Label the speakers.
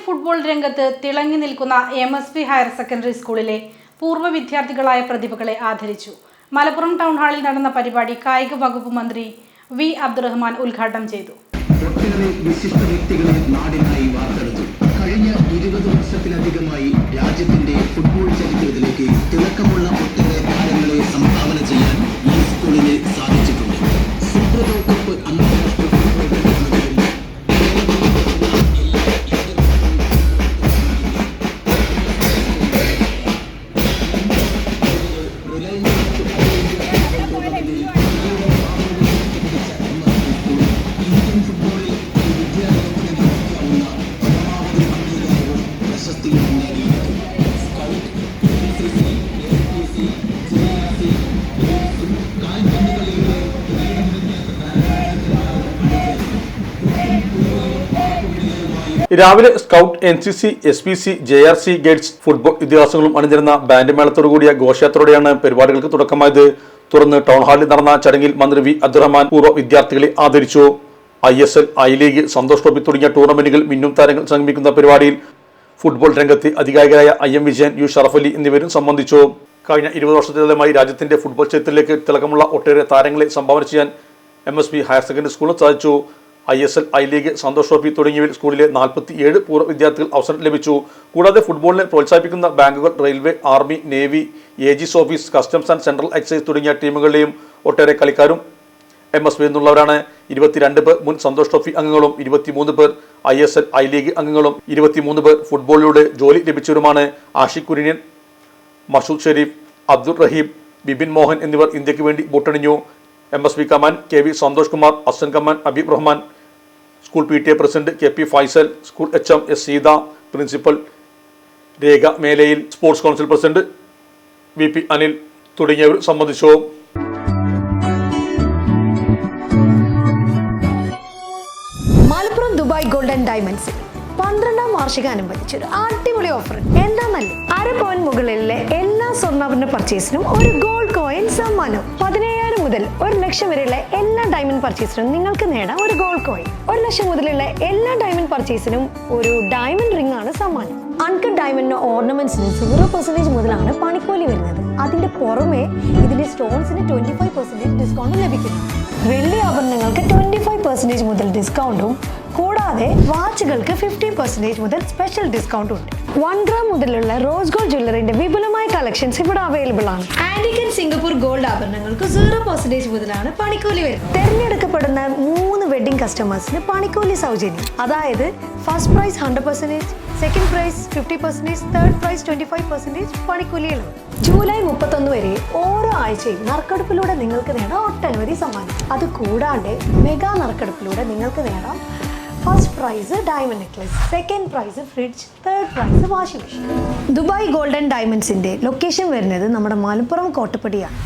Speaker 1: Football രംഗത്ത് തിളങ്ങി നിൽക്കുന്ന MSP ഹയർ സെക്കൻഡറി സ്കൂളിലെ പൂർവ്വ വിദ്യാർത്ഥികളായ പ്രതിഭകളെ ആദരിച്ചു. മലപ്പുറം ടൗൺ ഹാളിൽ നടന്ന പരിപാടി കായിക വകുപ്പ് മന്ത്രി വി അബ്ദുറഹ്മാൻ ഉദ്ഘാടനം ചെയ്തു.
Speaker 2: വിശിഷ്ട വ്യക്തികളെ നാടിനായി വാർത്തെടുത്തു. കഴിഞ്ഞ 20 വർഷത്തിലധികമായി രാജ്യത്തിന്റെ ഫുട്ബോൾ ചരിത്രത്തിലേക്ക് തിളക്കമുള്ള ഒട്ടേറെ താരങ്ങളെ സംഭാവന ചെയ്യാൻ ഈ സ്കൂളിന് സാധിച്ചിട്ടുണ്ട്. സുബ്രതോ കപ്പ് അന്താരാഷ്ട്ര ഫുട്ബോൾ
Speaker 3: രാവിലെ scout, NCC, SPC, JRC guides football ഇതിഹാസങ്ങളും അണിനിരുന്ന ബാൻഡ് മേളത്തോടുകൂടിയ ഘോഷയാത്രയോടെയാണ് പരിപാടികൾക്ക് തുടക്കമായത്. തുടർന്ന് ടൗൺ ഹാളിൽ നടന്ന ചടങ്ങിൽ മന്ത്രി വി അബ്ദുറഹ്മാൻ പൂർവ്വ വിദ്യാർത്ഥികളെ ആദരിച്ചു. ISL, I league, Santosh trophy തുടങ്ങിയ ടൂർണമെന്റുകൾ മിന്നും താരങ്ങൾ സംഗമിക്കുന്ന പരിപാടിയിൽ ഫുട്ബോൾ രംഗത്ത് അധികാരികളായ IM വിജയൻ, U ഷറഫലി എന്നിവരും സംബന്ധിച്ചു. കഴിഞ്ഞ 20 വർഷത്തിലേറെയായി രാജ്യത്തിന്റെ ഫുട്ബോൾ ചരിത്രത്തിലേക്ക് തിളക്കമുള്ള ഒട്ടേറെ താരങ്ങളെ സംഭാവന ചെയ്യാൻ MSP ഹയർ സെക്കൻഡറി സ്കൂളിന് സാധിച്ചു. ISL, I league, Santosh trophy തുടങ്ങിയവയിൽ സ്കൂളിലെ 47 പൂർവ്വ വിദ്യാർത്ഥികൾ അവസരം ലഭിച്ചു. കൂടാതെ ഫുട്ബോളിനെ പ്രോത്സാഹിപ്പിക്കുന്ന ബാങ്കുകൾ, railway, army, navy, AG's office, customs and central excise തുടങ്ങിയ ടീമുകളിലെയും ഒട്ടേറെ കളിക്കാരും MSP എന്നുള്ളവരാണ്. 22 പേർ മുൻ സന്തോഷ് ട്രോഫി അംഗങ്ങളും 23 പേർ ISL, I ലീഗ് അംഗങ്ങളും 23 പേർ ഫുട്ബോളിലൂടെ ജോലി ലഭിച്ചവരുമാണ്. ആഷിഖ് കുര്യൻ, മഷൂദ് ഷെരീഫ്, അബ്ദുൾ റഹീം, ബിപിൻ മോഹൻ എന്നിവർ ഇന്ത്യക്ക് വേണ്ടി ബൂട്ടണിഞ്ഞു. MSP കമാൻ KV സന്തോഷ് കുമാർ, അസൻ കമാൻ അബീബ് Rahman, school PTA president KP Faisal, school HM S Seetha, principal Rekha മേലയിൽ, sports council president VP Anil തുടങ്ങിയവർ സംബന്ധിച്ചു.
Speaker 4: മലപ്പുറം ദുബായ് ഗോൾഡൻ ഡയമണ്ട്സിൽ 12ാം വാർഷികാനുബന്ധിച്ച് ഒരു അടിപൊളി ഓഫർ. എന്താണെന്നല്ലേ, 1/2 പവൻ മുകളിലെ എല്ലാ സ്വർണ്ണാഭരണ പർച്ചേസിനും ഒരു ഗോൾഡ് കോയിൻ സമ്മാനം. 17,000 മുതൽ 1 ലക്ഷം വരെയുള്ള എല്ലാ ഡയമണ്ട് പർച്ചേസിനും നിങ്ങൾക്ക് നേടാം ഒരു ഗോൾഡ് കോയിൻ. 1 ലക്ഷം മുതലുള്ള എല്ലാ ഡയമണ്ട് പർച്ചേസിനും ഒരു ഡയമണ്ട് റിംഗ് ആണ് സമ്മാനം. അൺകട്ട് ഡയമണ്ടിന് ഓർണമെന്റ്സിന് 0% മുതലാണ് പണിക്കൂലി വരുന്നത്. അതിന്റെ പുറമെ ഇതിന്റെ സ്റ്റോൺസിന് 25% ഡിസ്കൗണ്ട് ലഭിക്കുന്നു. വെള്ളി ആഭരണങ്ങൾക്ക് 25% മുതൽ ഡിസ്കൗണ്ടും കൂടാതെ വാച്ചുകൾക്ക് 50% മുതൽ സ്പെഷ്യൽ ഡിസ്കൗണ്ടും ഉണ്ട്. 1 ഗ്രാം മുതലുള്ള റോസ് ഗോൾഡ് ജ്വല്ലറിന്റെ വിപുലമായ കളക്ഷൻസ് ഇവിടെ അവൈലബിൾ ആണ്. ആന്റിക് ആൻഡ് സിംഗപ്പൂർ ഗോൾഡ് ആഭരണങ്ങൾക്ക് 0% മുതലാണ് പണിക്കൂലി വരുന്നത്. തെരഞ്ഞെടുക്കപ്പെടുന്ന 3 വെഡിംഗ് കസ്റ്റമേഴ്സിന് പണിക്കൂലി സൗജന്യം. അതായത് first prize 100%, second prize 50%, third prize 25% പണിക്കൂലിയിലാണ്. ജൂലൈ 31 വരെ ഓരോ ആഴ്ചയും നറുക്കെടുപ്പിലൂടെ നിങ്ങൾക്ക് നേടാം ഒട്ടനവധി സമ്മാനം. അത് കൂടാണ്ട് മെഗാ നറുക്കെടുപ്പിലൂടെ നിങ്ങൾക്ക് നേടാം first prize diamond necklace, second prize fridge, third prize washing machine. Dubai golden ഡയമണ്ട്സിന്റെ ലൊക്കേഷൻ വരുന്നത് നമ്മുടെ മലപ്പുറം കോട്ടപ്പടിയാണ്.